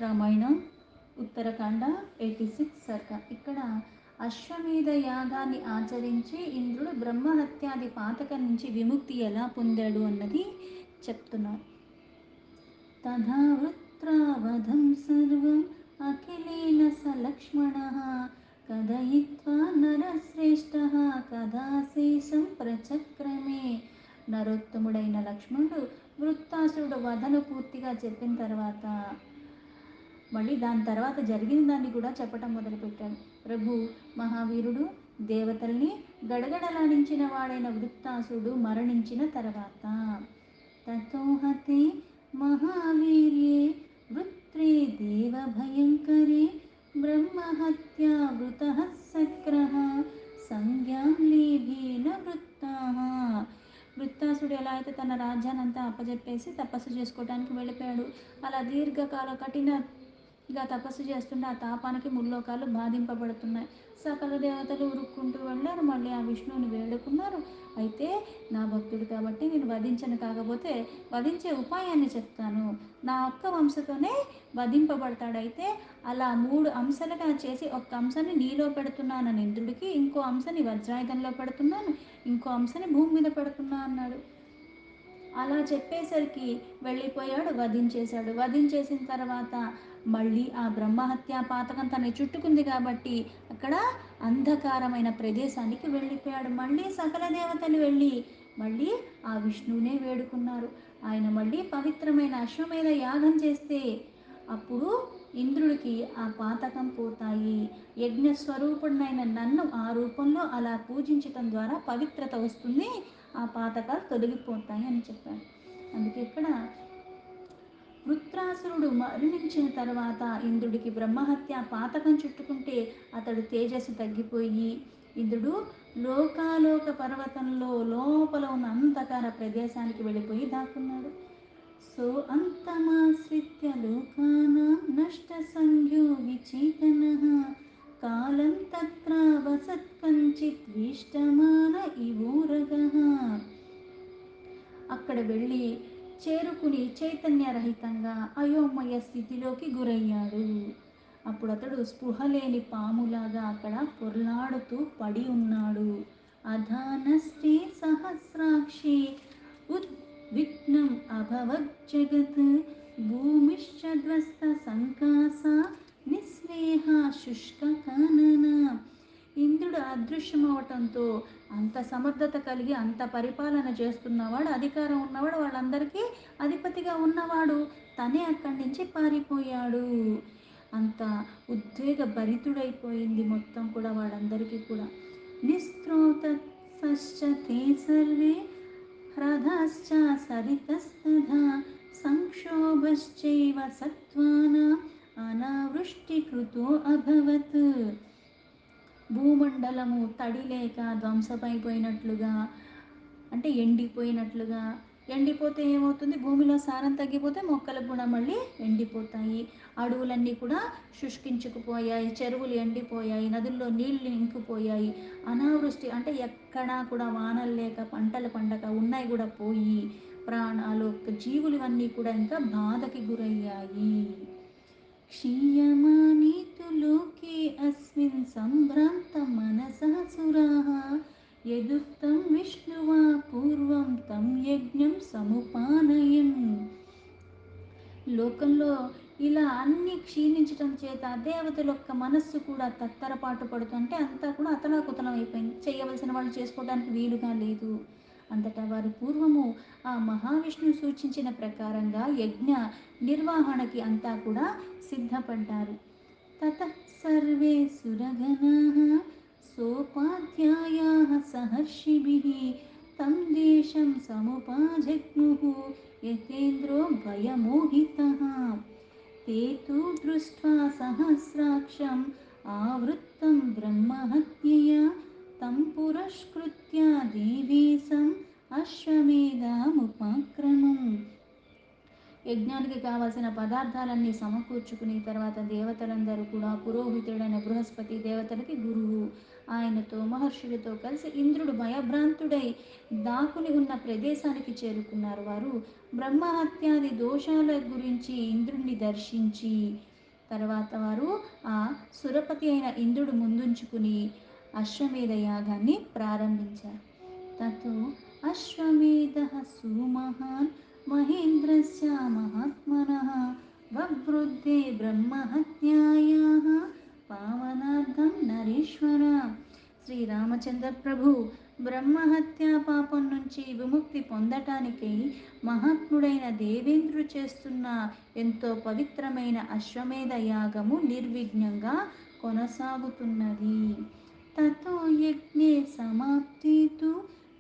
రామాయణం ఉత్తరకాండ 86 సర్గ. ఇక్కడ అశ్వమేధ యాగాన్ని ఆచరించి ఇంద్రుడు బ్రహ్మహత్యాది పాతకం నుంచి విముక్తి ఎలా పొందాడు అన్నది చెప్తున్నారు. తథా వృత్రావధం సర్వం అఖిలేన స లక్ష్మణః కథయిత్వా నరశ్రేష్ఠః కథాశేషం ప్రచక్రమే. నరోత్తముడైన లక్ష్మణుడు వృత్తాసురుడు వధను పూర్తిగా చెప్పిన తర్వాత మళ్ళీ దాని తర్వాత జరిగిన దాన్ని కూడా చెప్పటం మొదలుపెట్టాడు. ప్రభు మహావీరుడు దేవతల్ని గడగడలాడించిన వాడైన వృత్తాసురుడు మరణించిన తర్వాత తతోహతే మహావీర్యే వృత్రే దేవ భయంకరే బ్రహ్మహత్యా వృతః సక్రః సంజ్ఞాం లేభేన వృత్తాః. వృత్తాసుడు ఎలా అయితే తన రాజ్యాన్ని అంతా అప్పజెప్పేసి తపస్సు చేసుకోవడానికి వెళ్ళిపోయాడు. అలా దీర్ఘకాల కఠినంగా తపస్సు చేస్తుంటే ఆ తాపానికి ముల్లోకాలు బాధింపబడుతున్నాయి. సకల దేవతలు ఉరుక్కుంటూ వెళ్ళారు. మళ్ళీ ఆ విష్ణువుని వేడుకున్నారు. అయితే నా భక్తుడు కాబట్టి నేను వధించను, కాకపోతే వధించే ఉపాయాన్ని చెప్తాను, నా ఒక్క వంశతోనే వధింపబడతాడైతే అలా 3 అంశాలుగా చేసి ఒక్క అంశాన్ని నీలో పెడుతున్నానని ఇంద్రుడికి, ఇంకో అంశాన్ని వజ్రాయుధంలో పెడుతున్నాను, ఇంకో అంశాన్ని భూమి మీద పెడుతున్నా అన్నాడు. అలా చెప్పేసరికి వెళ్ళిపోయాడు, వధించేశాడు. వధించేసిన తర్వాత మళ్ళీ ఆ బ్రహ్మహత్యా పాతకం తనని చుట్టుకుంది కాబట్టి అక్కడ అంధకారమైన ప్రదేశానికి వెళ్ళిపోయాడు. మళ్ళీ సకల దేవతలు వెళ్ళి మళ్ళీ ఆ విష్ణువునే వేడుకున్నారు. ఆయన మళ్ళీ పవిత్రమైన అశ్వమేధ యాగం చేస్తే అప్పుడు ఇంద్రుడికి ఆ పాతకం పోతాయి. యజ్ఞస్వరూపుడినైన నన్ను ఆ రూపంలో అలా పూజించటం ద్వారా పవిత్రత వస్తుంది, ఆ పాతకాలు తొలగిపోతాయి అని చెప్పాడు. అందుకే ఇక్కడ వృత్రాసురుడు మరణించిన తర్వాత ఇంద్రుడికి బ్రహ్మహత్య పాతకం చుట్టుకుంటే అతడు తేజస్సు తగ్గిపోయి ఇంద్రుడు లోకాలోక పర్వతంలో లోపల ఉన్న అంధకార ప్రదేశానికి వెళ్ళిపోయి దాక్కున్నాడు. సో అంతమాశ్రిత్య లోకానాం నష్ట సంజ్ఞో విచేతనః కాలం తత్ర వసత్ కంచిత్ వేష్టమాన ఇవోరగః. అక్కడ వెళ్ళి చేరుకుని చైతన్యరహితంగా అయోమయ స్థితిలోకి గురయ్యాడు. అప్పుడు అతడు స్పృహ లేని పాములాగా అక్కడ పొర్లాడుతూ పడి ఉన్నాడు. అధానష్టే సహస్రాక్షి ఉద్విగ్నం అభవజ్జగత్ భూమిశ్చధ్వస్త సంకాస నిస్వేహ శుష్క కానన. ఇంద్రుడు అదృశ్యమవటంతో అంత సమర్థత కలిగి అంత పరిపాలన చేస్తున్నవాడు, అధికారం ఉన్నవాడు, వాళ్ళందరికీ అధిపతిగా ఉన్నవాడు తనే అక్కడి నుంచి పారిపోయాడు. అంత ఉద్వేగ భరితుడైపోయింది మొత్తం కూడా వాళ్ళందరికీ కూడా. నిస్త్రోతశ్చ తే సర్వే హ్రదశ్చ సరితస్తథా సంక్షోభశ్చైవ సత్వానాం అనావృష్టికృతో అభవత్. భూమండలము తడి లేక ధ్వంసమైపోయినట్లుగా, అంటే ఎండిపోయినట్లుగా. ఎండిపోతే ఏమవుతుంది? భూమిలో సారం తగ్గిపోతే మొక్కలు కూడా మళ్ళీ ఎండిపోతాయి. అడవులన్నీ కూడా శుష్కించుకుపోయాయి, చెరువులు ఎండిపోయాయి, నదుల్లో నీళ్లు ఇంకిపోయాయి. అనావృష్టి అంటే ఎక్కడా కూడా వానలు లేక పంటలు పండక ఉన్నాయి కూడా పోయి ప్రాణాలు జీవులు అన్నీ కూడా ఇంకా బాధకి గురయ్యాయి. క్షీయమానే తు లోకే అస్మిన్ సంభ్రాంత మనసః సురాః యదుక్తం విష్ణువా పూర్వం తం యజ్ఞం సముపానయన్. లోకంలో ఇలా అన్ని క్షీణించటం చేత దేవతల యొక్క మనస్సు కూడా తత్తరపాటు పడుతుంటే అంతా కూడా అతలాకుతలం అయిపోయింది. చేయవలసిన వాళ్ళు చేసుకోవడానికి వీలుగా లేదు. అంతటా వారు పూర్వము ఆ మహావిష్ణువు సూచించిన ప్రకారంగా యజ్ఞ నిర్వహణకి అంతా కూడా సిద్ధపడ్డారు. తతః సర్వే సురగణాః సోపాధ్యాయాః సహర్షిభిః తం దేశం సముపాజగ్ముః యతేంద్రో భయమోహితః. తే తు దృష్ట్వా సహస్రాక్షం ఆవృత్తం బ్రహ్మహత్యయా తం పురస్కృత్య దేవేశం అశ్వమేధముపక్రమం. యజ్ఞానికి కావలసిన పదార్థాలన్నీ సమకూర్చుకుని తర్వాత దేవతలందరూ కూడా పురోహితుడైన బృహస్పతి దేవతలకి గురువు, ఆయనతో మహర్షులతో కలిసి ఇంద్రుడు భయభ్రాంతుడై దాకుని ఉన్న ప్రదేశానికి చేరుకున్నారు. వారు బ్రహ్మహత్యాది దోషాల గురించి ఇంద్రుడిని దర్శించి తర్వాత వారు ఆ సురపతి అయిన ఇంద్రుడు ముందుంచుకుని అశ్వమేధ యాగాన్ని ప్రారంభించారు. తతో అశ్వమేధ సుమహాన్ మహేంద్రస్య మహాత్మనః వవృద్ధే బ్రహ్మహత్యాయాః పావనార్థం నరేశ్వర. శ్రీరామచంద్ర ప్రభు బ్రహ్మహత్యా పాపం నుంచి విముక్తి పొందటానికై మహాత్ముడైన దేవేంద్రుడు చేస్తున్న ఎంతో పవిత్రమైన అశ్వమేధ యాగము నిర్విఘ్నంగా కొనసాగుతున్నది. తతో యజ్ఞే సమాప్తే తు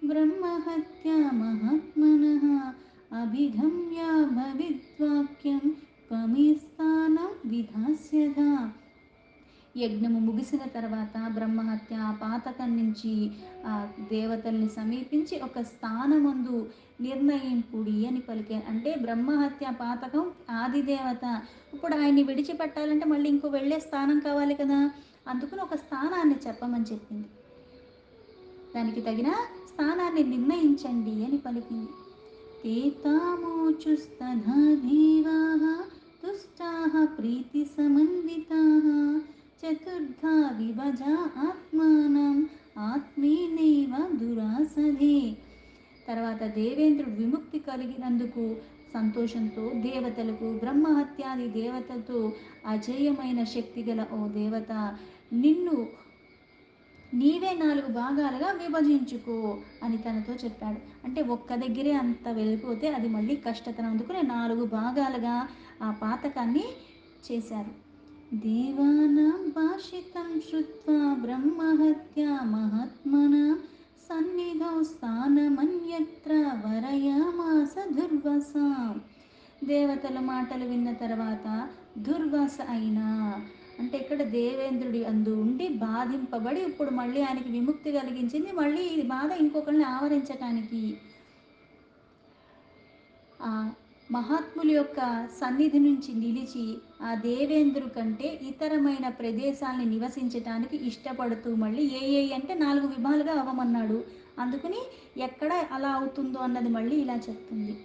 బ్రహ్మహత్యా మహాత్మనః అభిగమ్య భవిద్వాక్యం త్వమే స్థానం విధాస్యథ. యజ్ఞము ముగిసిన తర్వాత బ్రహ్మహత్య పాతకం నుంచి ఆ దేవతల్ని సమీపించి ఒక స్థానమందు నిర్ణయింపుడి అని పలికారు. అంటే బ్రహ్మహత్య పాతకం ఆదిదేవత, ఇప్పుడు ఆయన్ని విడిచిపెట్టాలంటే మళ్ళీ ఇంకో వెళ్ళే స్థానం కావాలి కదా, అందుకని ఒక స్థానాన్ని చెప్పమని చెప్పింది. దానికి తగిన స్థానాన్ని నిర్ణయించండి అని పలికింది. తేతామోచుస్తథా దేవాః తుష్టాః ప్రీతి సమన్వితాః చతుర్థా విభజా ఆత్మానం ఆత్మీనైవ దురాసదే. తర్వాత దేవేంద్రుడు విముక్తి కలిగినందుకు సంతోషంతో దేవతలకు బ్రహ్మహత్యాది దేవతలతో అజేయమైన శక్తి గల ఓ దేవత, నిన్ను నీవే 4 భాగాలుగా విభజించుకో అని తనతో చెప్పాడు. అంటే ఒక్క దగ్గరే అంత వెళ్ళిపోతే అది మళ్ళీ కష్టతరం, అందుకుని 4 భాగాలుగా ఆ పాతకాన్ని చేశారు. దేవానాం భాషితం శ్రుత్వా బ్రహ్మహత్యా మహాత్మనా సన్నిధౌ స్థానమన్యత్ర వరయామాస దుర్వసా. దేవతల మాటలు విన్న తర్వాత దుర్వాస అయినా, అంటే ఇక్కడ దేవేంద్రుడి అందు ఉండి బాధింపబడి ఇప్పుడు మళ్ళీ ఆయనకి విముక్తి కలిగించింది. మళ్ళీ ఈ బాధ ఇంకొకరిని ఆవరించటానికి ఆ మహాత్ముల యొక్క సన్నిధి నుంచి నిలిచి ఆ దేవేంద్రు కంటే ఇతరమైన ప్రదేశాలని నివసించటానికి ఇష్టపడుతూ మళ్ళీ అంటే 4 విభాలుగా అవ్వమన్నాడు. అందుకని ఎక్కడ అలా అవుతుందో అన్నది మళ్ళీ ఇలా చెప్తుంది.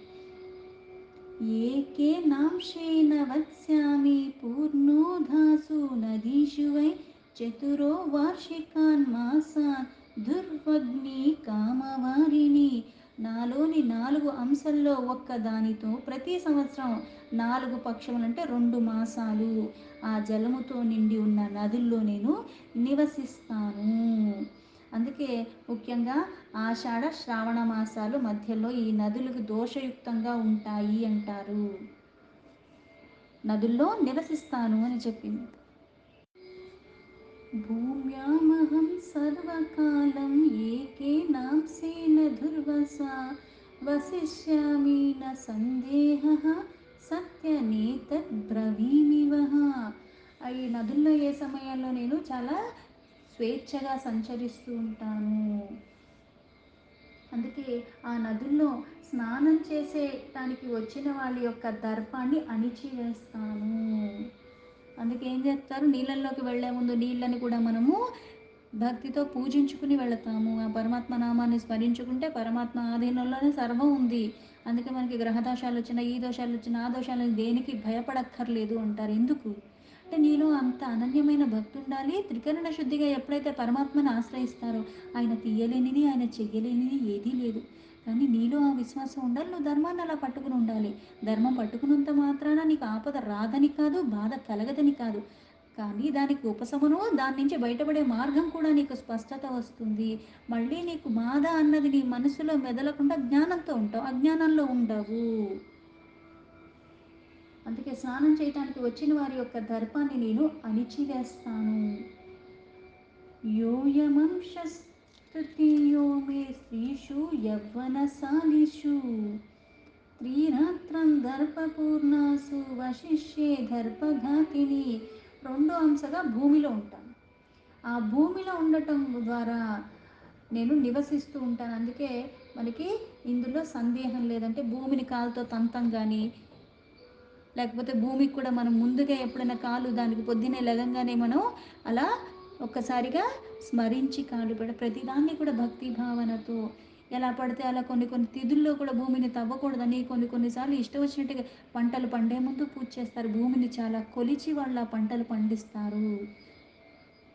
ఏకేనాంశేన వత్స్యామి పూర్ణోధాసు నదీషు వై చతురో వార్షికాన్ మాసాన్ దుర్వగ్ని కామవారిణి. నాలోని 4 అంశాల్లో ఒక్క దానితో ప్రతి సంవత్సరం 4 పక్షములు అంటే 2 మాసాలు ఆ జలముతో నిండి ఉన్న నదుల్లో నేను నివసిస్తాను. అందుకే ముఖ్యంగా ఆషాఢ శ్రావణ మాసాలు మధ్యలో ఈ నదులకు దోషయుక్తంగా ఉంటాయి అంటారు. నదుల్లో నివసిస్తాను అని చెప్పింది. భూమ్యామహం సర్వకాలం ఏకేనాంశేన దుర్వసా వసిష్యామి న సందేహః సత్యనేతద్ బ్రవీమివః. ఈ నదుల్లో ఏ సమయంలో నేను చాలా స్వేచ్ఛగా సంచరిస్తూ ఉంటాను. అందుకే ఆ నదుల్లో స్నానం చేసేటానికి వచ్చిన వాళ్ళ యొక్క దర్పాన్ని అణిచివేస్తాను. అందుకే ఏం చేస్తారు, నీళ్ళల్లోకి వెళ్ళే ముందు నీళ్ళని కూడా మనము భక్తితో పూజించుకుని వెళతాము. ఆ పరమాత్మ నామాన్ని స్మరించుకుంటే పరమాత్మ ఆధీనంలోనే సర్వం ఉంది. అందుకే మనకి గ్రహదోషాలు వచ్చినా, ఈ దోషాలు వచ్చినా, ఆ దోషాలను దేనికి భయపడక్కర్లేదు అంటారు. ఎందుకు అంటే నీలో అంత అనన్యమైన భక్తి ఉండాలి. త్రికరణ శుద్ధిగా ఎప్పుడైతే పరమాత్మను ఆశ్రయిస్తారో ఆయన తీయలేనిది, ఆయన చెయ్యలేనిది ఏదీ లేదు. కానీ నీలో ఆ విశ్వాసం ఉండాలి. నువ్వు ధర్మాన్ని అలా పట్టుకుని ఉండాలి. ధర్మం పట్టుకున్నంత మాత్రాన నీకు ఆపద రాదని కాదు, బాధ కలగదని కాదు. కానీ దానికి ఉపశమనం, దాని నుంచి బయటపడే మార్గం కూడా నీకు స్పష్టత వస్తుంది. మళ్ళీ నీకు బాధ అన్నది నీ మనసులో మెదలకుండా జ్ఞానంతో ఉంటావు, అజ్ఞానంలో ఉండవు. అందుకే స్నానం చేయటానికి వచ్చిన వారి యొక్క దర్పాన్ని నేను అణిచివేస్తాను. యోయమంశస్తృతీయో మే స్త్రీషు యవ్వనశాలిషు త్రిరాత్రం దర్పపూర్ణాసు వశిష్యే దర్పఘాతిని. 2వ అంశగా భూమిలో ఉంటాను. ఆ భూమిలో ఉండటం ద్వారా నేను నివసిస్తూ ఉంటాను. అందుకే మనకి ఇందులో సందేహం లేదంటే భూమిని కాలుతో తంతం కానీ, లేకపోతే భూమికి కూడా మనం ముందుగా ఎప్పుడైనా కాలు దానికి పొద్దున్నే లెగంగానే మనం అలా ఒక్కసారిగా స్మరించి కాలు ప్రతిదాన్ని కూడా భక్తి భావనతో ఎలా పడితే అలా కొన్ని కొన్ని తిథుల్లో కూడా భూమిని తవ్వకూడదని కొన్నిసార్లు ఇష్టం వచ్చినట్టుగా పంటలు పండే ముందు పూజ చేస్తారు. భూమిని చాలా కొలిచి వాళ్ళు ఆ పంటలు పండిస్తారు.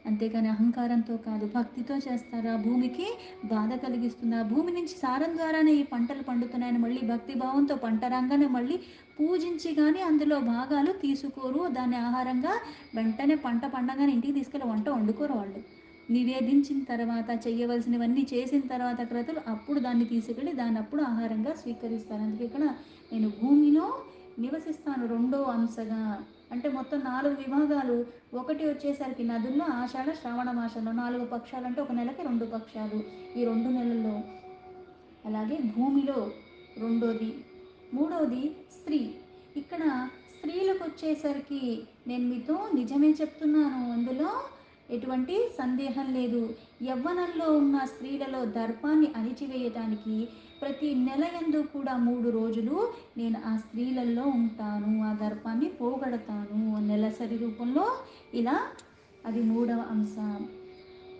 అంతేకాని అహంకారంతో కాదు, భక్తితో చేస్తారు. ఆ భూమికి బాధ కలిగిస్తుంది. ఆ భూమి నుంచి సారం ద్వారానే ఈ పంటలు పండుతున్నాయని మళ్ళీ భక్తి భావంతో పంట రంగానే మళ్ళీ పూజించి కానీ అందులో భాగాలు తీసుకోరు. దాన్ని ఆహారంగా వెంటనే పంట పండగానే ఇంటికి తీసుకెళ్ళి వంట వండుకోరు వాళ్ళు. నివేదించిన తర్వాత చేయవలసినవన్నీ చేసిన తర్వాత క్రతులు అప్పుడు దాన్ని తీసుకెళ్ళి దాన్ని అప్పుడు ఆహారంగా స్వీకరిస్తారు. అందుకే ఇక్కడ నేను భూమిలో నివసిస్తాను రెండో అంశగా. అంటే మొత్తం 4 విభాగాలు. ఒకటి వచ్చేసరికి నదుల్లో ఆషాఢ శ్రావణ మాసంలో 4 పక్షాలు, అంటే ఒక నెలకి 2 పక్షాలు ఈ 2 నెలల్లో. అలాగే భూమిలో రెండోది. మూడవది స్త్రీ. ఇక్కడ స్త్రీలకు వచ్చేసరికి నేను మీతో నిజమే చెప్తున్నాను, అందులో ఎటువంటి సందేహం లేదు. యవ్వనంలో ఉన్న స్త్రీలలో దర్పాన్ని అణిచివేయటానికి ప్రతి నెల యందు కూడా 3 రోజులు నేను ఆ స్త్రీలలో ఉంటాను. ఆ దర్పాన్ని పోగొడతాను నెలసరి రూపంలో. ఇలా అది మూడవ అంశం.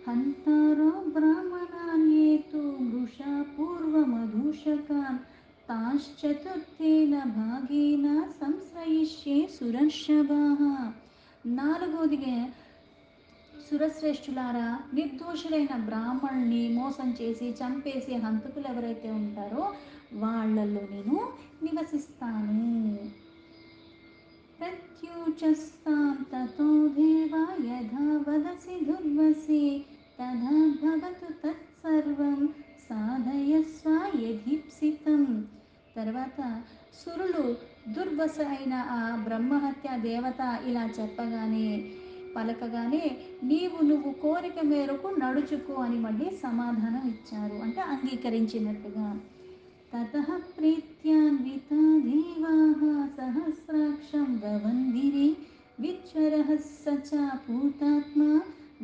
హంతారో బ్రాహ్మణాన్యేతు మృషా పూర్వమధూషకాన్ తాశ్చతుర్థేన భాగేన సంశ్రయిష్యే సురర్షభాః. నాలుగోదిగా, సురశ్రేష్ఠులారా, నిర్దోషులైన బ్రాహ్మణుల్ని మోసం చేసి చంపేసి హంతకులు ఎవరైతే ఉంటారో వాళ్ళల్లో నేను నివసిస్తాను. ప్రత్యూచస్తాం తతో దేవా యథా వదసి దుర్వసి తథా భవతు తత్సర్వం సాధయస్వ యదీప్సితం. తర్వాత సురులు దుర్వశ అయిన ఆ బ్రహ్మహత్య దేవత ఇలా చెప్పగానే పలకగానే నువ్వు కోరిక మేరకు నడుచుకో అని మళ్ళీ సమాధానం ఇచ్చారు, అంటే అంగీకరించినట్టుగా. తతః ప్రీత్యాన్వితా దేవాః సహస్రాక్షం వవందిరే విచ్వరః స చ పూతాత్మా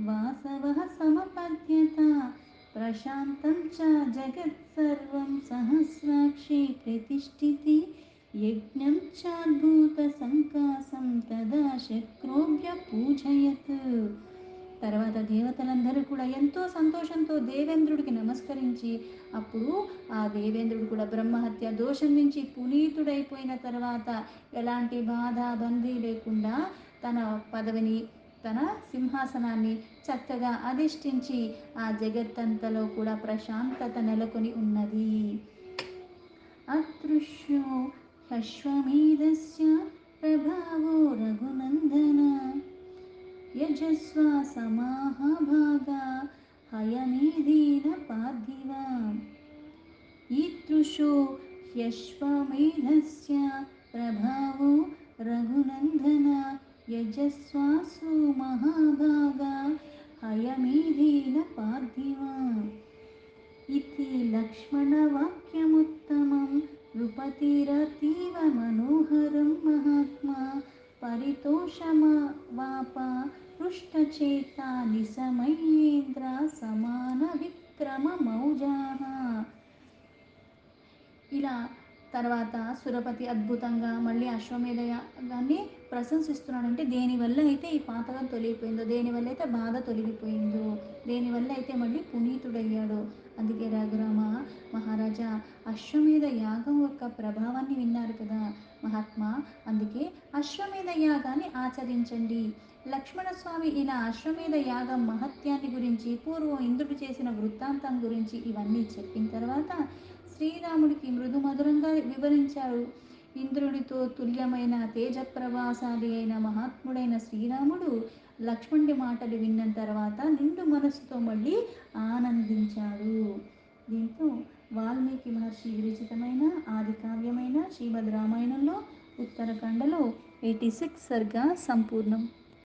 వాసవః సమపద్యత ప్రశాంతం చ జగత్సర్వం సహస్రాక్షి ప్రతిష్ఠితి యజ్ఞం చాద్భూత సంకాసం తదా శక్రోభ్య పూజయత్. తర్వాత దేవతలందరూ కూడా ఎంతో సంతోషంతో దేవేంద్రుడికి నమస్కరించి, అప్పుడు ఆ దేవేంద్రుడు కూడా బ్రహ్మహత్య దోషం నుంచి పునీతుడైపోయిన తర్వాత ఎలాంటి బాధ బందీ లేకుండా తన పదవిని, తన సింహాసనాన్ని చక్కగా అధిష్ఠించి ఆ జగత్తంతలో కూడా ప్రశాంతత నెలకొని ఉన్నది. అదృశ్యో హ్యశ్వమేధస్య ప్రభావో రఘునందన యజస్వా సమాహభాగా హయమేధేన పార్థివ. ఈదృశో హ్యశ్వమేధస్య ప్రభావో రఘునందన యజస్వాసు మహాభాగా హయమేధేన పార్థివ. इति लक्ष्मणवाक्यमुत्तमं नृपतिरतीव मनोहरं महात्मा परितोषमवाप हृष्टचेता निशमयेन्द्र समानविक्रममौजाः. ఇలా తర్వాత సురపతి అద్భుతంగా మళ్ళీ అశ్వమేధ యాగాన్ని ప్రశంసిస్తున్నాడు. అంటే దేనివల్ల అయితే ఈ పాతకం తొలగిపోయిందో, దేనివల్ల అయితే బాధ తొలగిపోయిందో, దేనివల్ల అయితే మళ్ళీ పునీతుడయ్యాడో. అందుకే రఘురామ మహారాజా, అశ్వమేధ యాగం యొక్క ప్రభావాన్ని విన్నారు కదా మహాత్మా, అందుకే అశ్వమేధ యాగాన్ని ఆచరించండి. లక్ష్మణస్వామి ఇలా అశ్వమేధ యాగం మహత్యాన్ని గురించి, పూర్వం ఇంద్రుడు చేసిన వృత్తాంతం గురించి ఇవన్నీ చెప్పిన తర్వాత శ్రీరాముడికి మృదు మధురంగా వివరించారు. ఇంద్రుడితో తుల్యమైన తేజప్రభాశాలి అయిన మహాత్ముడైన శ్రీరాముడు లక్ష్మణుడి మాటలు విన్న తర్వాత నిండు మనస్సుతో మళ్ళీ ఆనందించాడు. దీంతో వాల్మీకి మహర్షి విరచితమైన ఆది కావ్యమైన శ్రీమద్ రామాయణంలో ఉత్తరకాండలో 86 సర్గా సంపూర్ణం.